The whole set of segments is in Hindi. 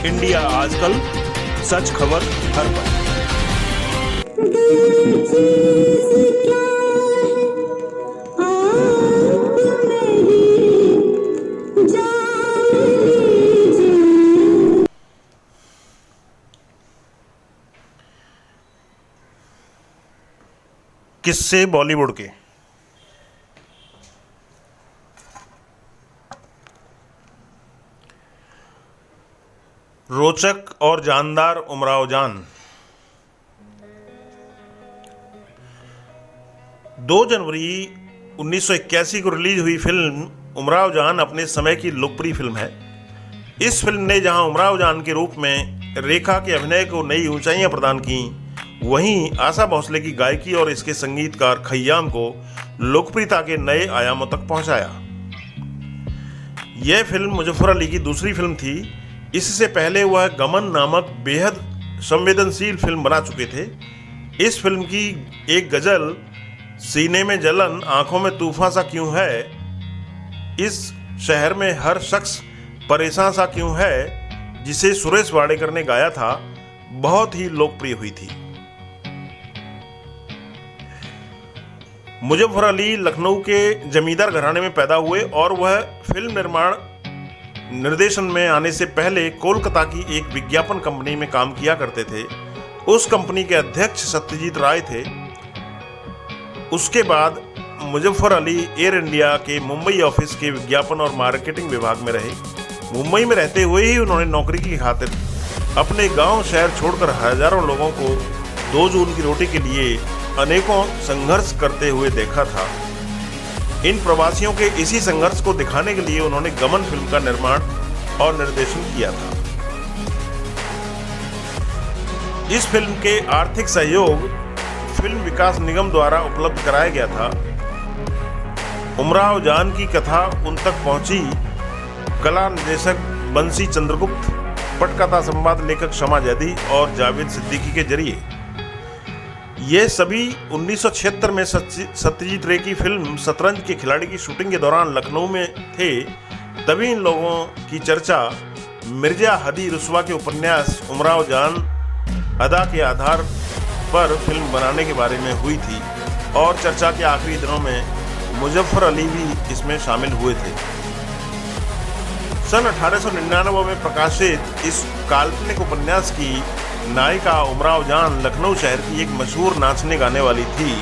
इंडिया आजकल, सच खबर हर पल। किस्से बॉलीवुड के। रोचक और जानदार उमराव जान। 2 जनवरी 1981 को रिलीज हुई फिल्म उमराव जान अपने समय की लोकप्रिय फिल्म है। इस फिल्म ने जहां उमराव जान के रूप में रेखा के अभिनय को नई ऊंचाइयां प्रदान की, वहीं आशा भोसले की गायकी और इसके संगीतकार खय्याम को लोकप्रियता के नए आयामों तक पहुंचाया। यह फिल्म मुजफ्फर अली की दूसरी फिल्म थी। इससे पहले वह गमन नामक बेहद संवेदनशील फिल्म बना चुके थे। इस फिल्म की एक गजल, सीने में जलन आंखों में तूफान सा क्यों है, इस शहर में हर शख्स परेशान सा क्यों है, जिसे सुरेश वाडेकर ने गाया था, बहुत ही लोकप्रिय हुई थी। मुजफ्फर अली लखनऊ के जमींदार घराने में पैदा हुए और वह फिल्म निर्माण निर्देशन में आने से पहले कोलकाता की एक विज्ञापन कंपनी में काम किया करते थे। उस कंपनी के अध्यक्ष सत्यजीत राय थे। उसके बाद मुजफ्फर अली एयर इंडिया के मुंबई ऑफिस के विज्ञापन और मार्केटिंग विभाग में रहे। मुंबई में रहते हुए ही उन्होंने नौकरी की खातिर अपने गांव शहर छोड़कर हजारों लोगों को 2 जून की रोटी के लिए अनेकों संघर्ष करते हुए देखा था। इन प्रवासियों के इसी संघर्ष को दिखाने के लिए उन्होंने गमन फिल्म का निर्माण और निर्देशन किया था। इस फिल्म के आर्थिक सहयोग फिल्म विकास निगम द्वारा उपलब्ध कराया गया था। उमराव जान की कथा उन तक पहुंची कला निर्देशक बंसी चंद्रगुप्त, पटकथा संवाद लेखक शमा जैदी और जावेद सिद्दीकी के जरिए। ये सभी 1976 में सत्यजीत रे की फिल्म शतरंज के खिलाड़ी की शूटिंग के दौरान लखनऊ में थे। तभी इन लोगों की चर्चा मिर्जा हदी रुस्वा के उपन्यास उमराव जान अदा के आधार पर फिल्म बनाने के बारे में हुई थी और चर्चा के आखिरी दिनों में मुजफ्फर अली भी इसमें शामिल हुए थे। सन 1899 में प्रकाशित इस काल्पनिक उपन्यास की नायिका उमराव जान लखनऊ शहर की एक मशहूर नाचने गाने वाली थी।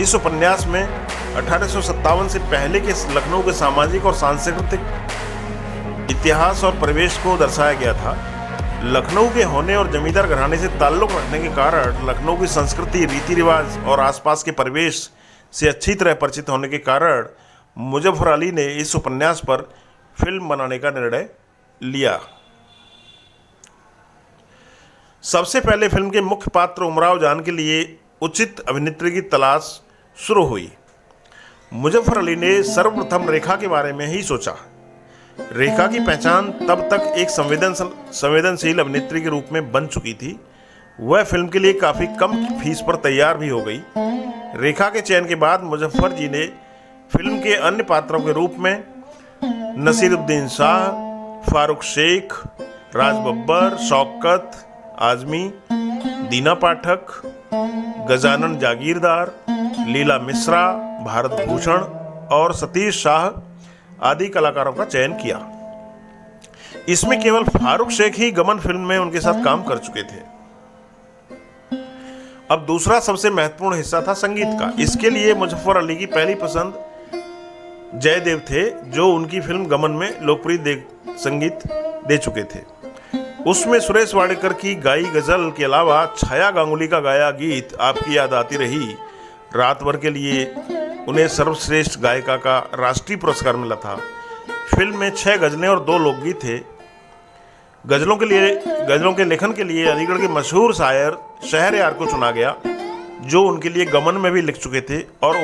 इस उपन्यास में 1857 से पहले के लखनऊ के सामाजिक और सांस्कृतिक इतिहास और परिवेश को दर्शाया गया था। लखनऊ के होने और जमींदार घराने से ताल्लुक रखने के कारण लखनऊ की संस्कृति, रीति रिवाज और आसपास के परिवेश से अच्छी तरह परिचित होने के कारण मुजफ्फर अली ने इस उपन्यास पर फिल्म बनाने का निर्णय लिया। सबसे पहले फिल्म के मुख्य पात्र उमराव जान के लिए उचित अभिनेत्री की तलाश शुरू हुई। मुजफ्फर अली ने सर्वप्रथम रेखा के बारे में ही सोचा। रेखा की पहचान तब तक एक संवेदनशील अभिनेत्री के रूप में बन चुकी थी। वह फिल्म के लिए काफ़ी कम फीस पर तैयार भी हो गई। रेखा के चयन के बाद मुजफ्फर जी ने फिल्म के अन्य पात्रों के रूप में नसीरुद्दीन शाह, फारूक शेख, राज बब्बर, शौकत आजमी, दीना पाठक, गजानन जागीरदार, लीला मिश्रा, भारत भूषण और सतीश शाह आदि कलाकारों का चयन किया। इसमें केवल फारूक शेख ही गमन फिल्म में उनके साथ काम कर चुके थे। अब दूसरा सबसे महत्वपूर्ण हिस्सा था संगीत का। इसके लिए मुजफ्फर अली की पहली पसंद जयदेव थे, जो उनकी फिल्म गमन में लोकप्रिय संगीत दे चुके थे। उसमें सुरेश वाडेकर की गाई गजल के अलावा छाया गांगुली का गाया गीत आपकी याद आती रही, रात भर के लिए उन्हें सर्वश्रेष्ठ गायिका का राष्ट्रीय पुरस्कार मिला था। फिल्म में 6 गजलें और 2 लोकगीत थे। गजलों के लेखन के लिए अलीगढ़ के मशहूर शायर शहरयार को चुना गया, जो उनके लिए गमन में भी लिख चुके थे और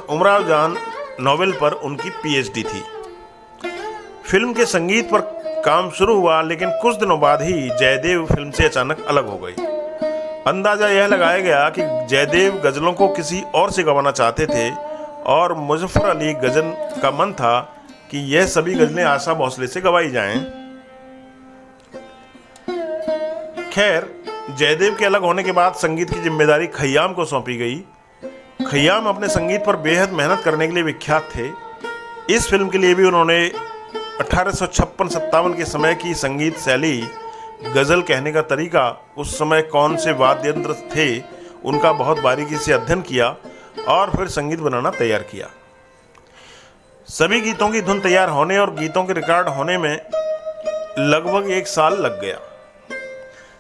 उमराव जान नॉवेल पर उनकी पीएचडी थी। फिल्म के संगीत पर काम शुरू हुआ, लेकिन कुछ दिनों बाद ही जयदेव फिल्म से अचानक अलग हो गई। अंदाजा यह लगाया गया कि जयदेव गजलों को किसी और से गवाना चाहते थे और मुजफ्फर अली गजन का मन था कि यह सभी गजलें आशा भोसले से गवाई जाएं। खैर, जयदेव के अलग होने के बाद संगीत की जिम्मेदारी खय्याम को सौंपी गई। खय्याम अपने संगीत पर बेहद मेहनत करने के लिए विख्यात थे। इस फिल्म के लिए भी उन्होंने 1856-57 के समय की संगीत शैली, गज़ल कहने का तरीका, उस समय कौन से वाद्य यंत्र थे, उनका बहुत बारीकी से अध्ययन किया और फिर संगीत बनाना तैयार किया। सभी गीतों की धुन तैयार होने और गीतों के रिकॉर्ड होने में लगभग 1 साल लग गया।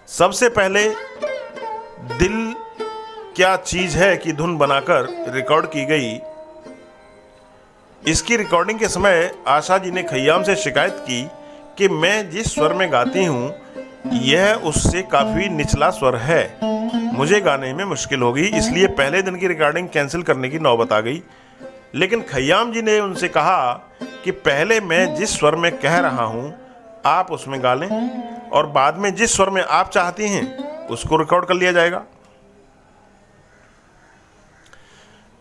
सबसे पहले दिल क्या चीज़ है की धुन बनाकर रिकॉर्ड की गई। इसकी रिकॉर्डिंग के समय आशा जी ने खय्याम से शिकायत की कि मैं जिस स्वर में गाती हूँ यह उससे काफ़ी निचला स्वर है, मुझे गाने में मुश्किल होगी, इसलिए पहले दिन की रिकॉर्डिंग कैंसिल करने की नौबत आ गई। लेकिन खय्याम जी ने उनसे कहा कि पहले मैं जिस स्वर में कह रहा हूँ आप उसमें गा लें और बाद में जिस स्वर में आप चाहती हैं उसको रिकॉर्ड कर लिया जाएगा।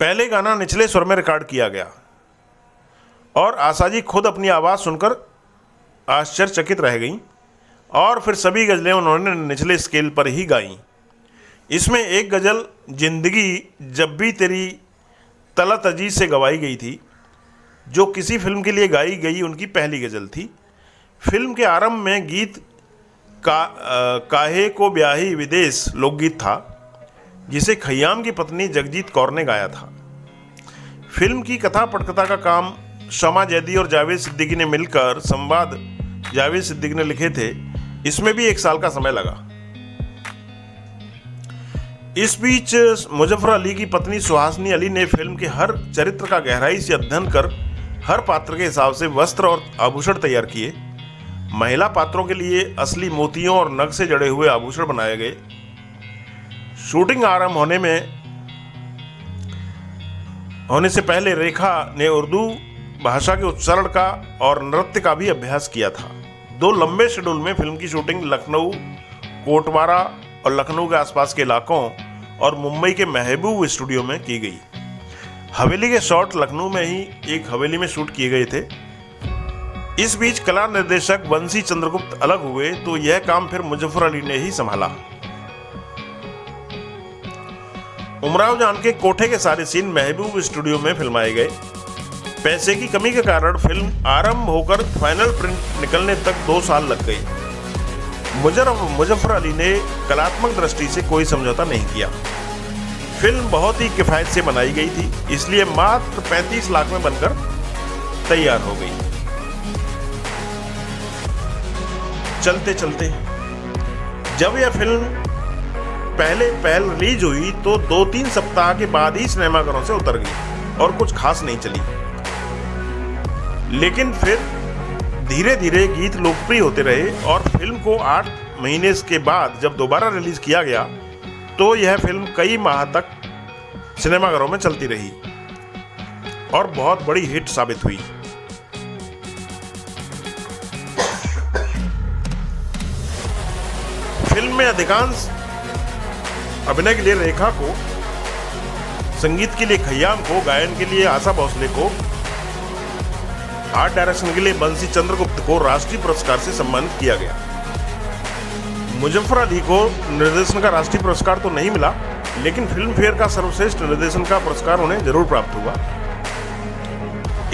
पहले गाना निचले स्वर में रिकॉर्ड किया गया और आशा जी खुद अपनी आवाज़ सुनकर आश्चर्यचकित रह गईं और फिर सभी गज़लें उन्होंने निचले स्केल पर ही गाईं। इसमें एक गज़ल जिंदगी जब भी तेरी तलत अजीज से गवाई गई थी, जो किसी फिल्म के लिए गाई गई उनकी पहली गज़ल थी। फिल्म के आरंभ में गीत काहे को ब्याही विदेश लोकगीत था, जिसे खय्याम की पत्नी जगजीत कौर ने गाया था। फिल्म की कथा पटकथा का काम शमा जैदी और जावेद सिद्दीकी ने मिलकर संवाद जावेद सिद्दीकी ने लिखे थे। इसमें भी 1 साल का समय लगा। इस बीच मुजफ्फर अली की पत्नी सुहासिनी अली ने फिल्म के हर चरित्र का गहराई से अध्ययन कर हर पात्र के हिसाब से वस्त्र और आभूषण तैयार किए। महिला पात्रों के लिए असली मोतियों और नग से जड़े हुए आभूषण बनाए गए। शूटिंग आरंभ होने से पहले रेखा ने उर्दू भाषा के उच्चारण का और नृत्य का भी अभ्यास किया था। 2 लंबे शेड्यूल में फिल्म की शूटिंग लखनऊ, कोटवारा और लखनऊ के आसपास के इलाकों और मुंबई के महबूब स्टूडियो में की गई। हवेली के शॉट लखनऊ में ही एक हवेली में शूट किए गए थे। इस बीच कला निर्देशक बंसी चंद्रगुप्त अलग हुए तो यह काम फिर मुजफ्फर अली ने ही संभाला। उमराव जान के कोठे के सारे सीन महबूब स्टूडियो में फिल्माए गए। पैसे की कमी के कारण फिल्म आरंभ होकर फाइनल प्रिंट निकलने तक 2 साल लग गए। मुजफ्फर अली ने कलात्मक दृष्टि से कोई समझौता नहीं किया। फिल्म बहुत ही किफायत से बनाई गई थी, इसलिए मात्र 35 लाख में बनकर तैयार हो गई। चलते चलते जब यह फिल्म पहल रिलीज हुई तो 2-3 सप्ताह के बाद ही सिनेमाघरों से उतर गई और कुछ खास नहीं चली। लेकिन फिर धीरे धीरे गीत लोकप्रिय होते रहे और फिल्म को 8 महीने के बाद जब दोबारा रिलीज किया गया तो यह फिल्म कई माह तक सिनेमाघरों में चलती रही और बहुत बड़ी हिट साबित हुई। फिल्म में अधिकांश अभिनय के लिए रेखा को, संगीत के लिए खय्याम को, गायन के लिए आशा भोसले को, आर्ट डायरेक्शन के लिए बंसी चंद्रगुप्त को राष्ट्रीय पुरस्कार से सम्मानित किया गया। मुजफ्फर अली को निर्देशन का राष्ट्रीय पुरस्कार तो नहीं मिला, लेकिन फिल्म फेयर का सर्वश्रेष्ठ निर्देशन का पुरस्कार उन्हें जरूर प्राप्त हुआ।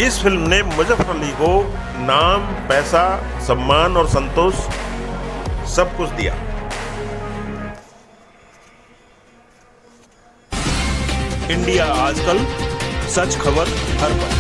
इस फिल्म ने मुजफ्फर अली को नाम, पैसा, सम्मान और संतोष सब कुछ दिया। इंडिया आजकल, सच खबर हर पल।